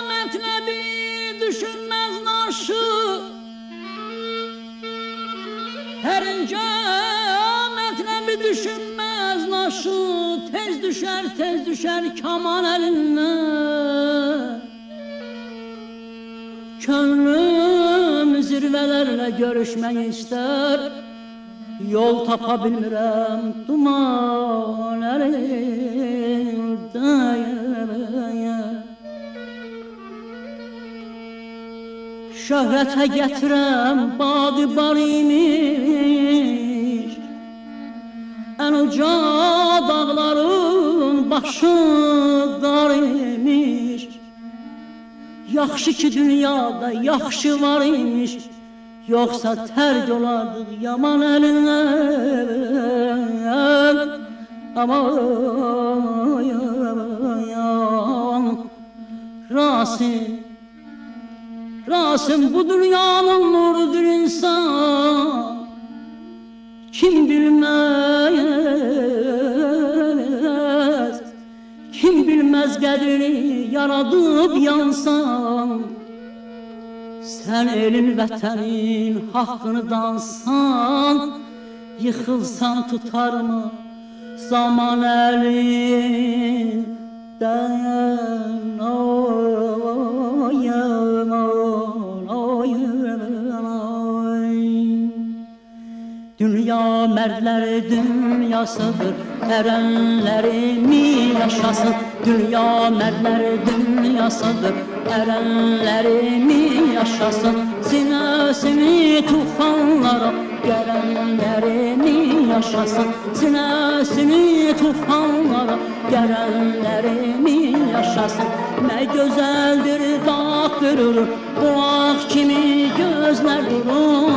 Metnebi düşünmez naşı, her ince metnebi düşünmez naşı, tez düşer kaman eline. Könlüm zirvelerle görüşmek ister, yol tapabilmirəm duman elində. Şöhrətə gətirəm badı bar imiş, ən uca dağların başı dar imiş. Yaxşı ki dünyada yaxşı var imiş, yoxsa tərk olardıq yaman əlindən. Aman Rasim, Rasim bu dünyanın nurudur insan, kim bilmez, kim bilmez qədrini yaradıb yansan. Sen elin vətənin haqqını dansan, yıxılsan tutar mı zaman əlindən? Oy, aman, oy, aman. Dünya mərdləri dünyasıdır, ərənləri mi yaşasın? Dünya mərdləri dünyasıdır, ərənləri mi yaşasın? Sinəsini tufanlara gələnləri mi yaşasın? Sinəsini tufanlara gələnləri mi yaşasın? Nə gözəldir dağ durur, bu ağ kimi gözlər durur.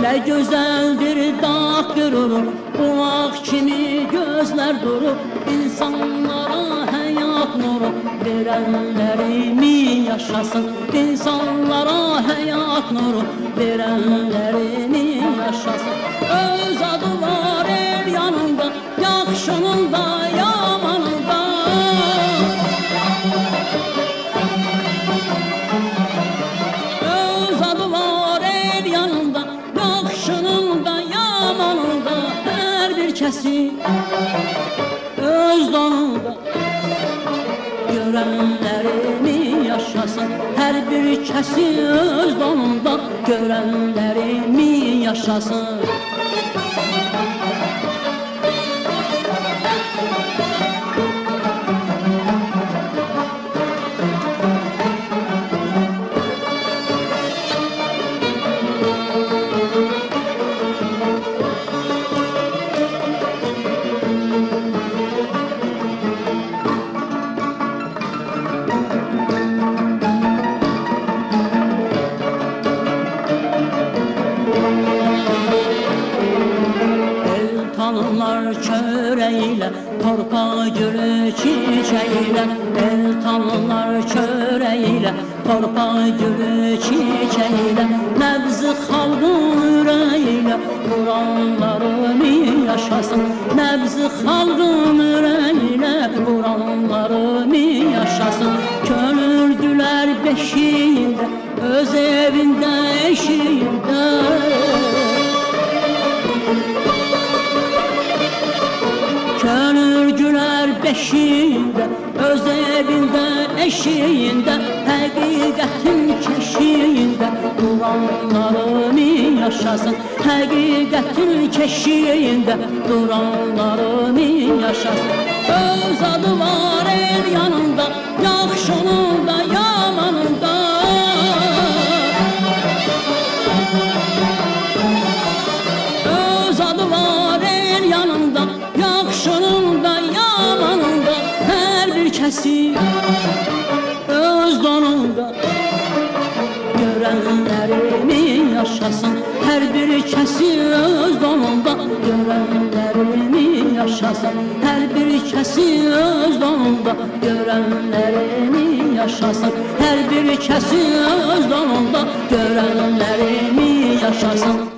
Ne güzeldir dağ durur, bu ağ kimi gözler durur. İnsanlara hayat nuru verenleri mi yaşasın? İnsanlara hayat nuru verenleri mi yaşasın? Öz adı var el yanında, yaxşının da yamanında. Öz adı var el yanında, yaxşının da yamanında. Hər bir kəsi öz donunda görənlərimi yaşasın. Hər bir kəsi öz donunda görənlərimi yaşasın. Tanrılar çöreğiyle, torpağı gülü çiçeğiyle. El tanrılar çöreğiyle, torpağı gülü çiçeğiyle. Nəbzi xalqın ürəyilə, Quranlarını yaşasın. Nəbzi xalqın ürəyilə, Quranlarını yaşasın. Könüldülər beşiyində, öz evində eşiyində. Könülgülər beşiyində, öz evində eşiyində. Həqiqətin keşiyində, duranlarını yaşasın. Həqiqətin keşiyində, duranlarını yaşasın. Öz adı var el yanında, yaxşının da yamanında. Öz adı var el yanında, yaxşının da yamanında. Hər bir kəsi öz donunda görənlərimi yaşasın. Hər bir kəsi öz donunda görənlərimi yaşasın. Hər bir kəsi öz donunda görənlərimi yaşasın. Hər bir kəsi öz donunda görənlərimi yaşasın.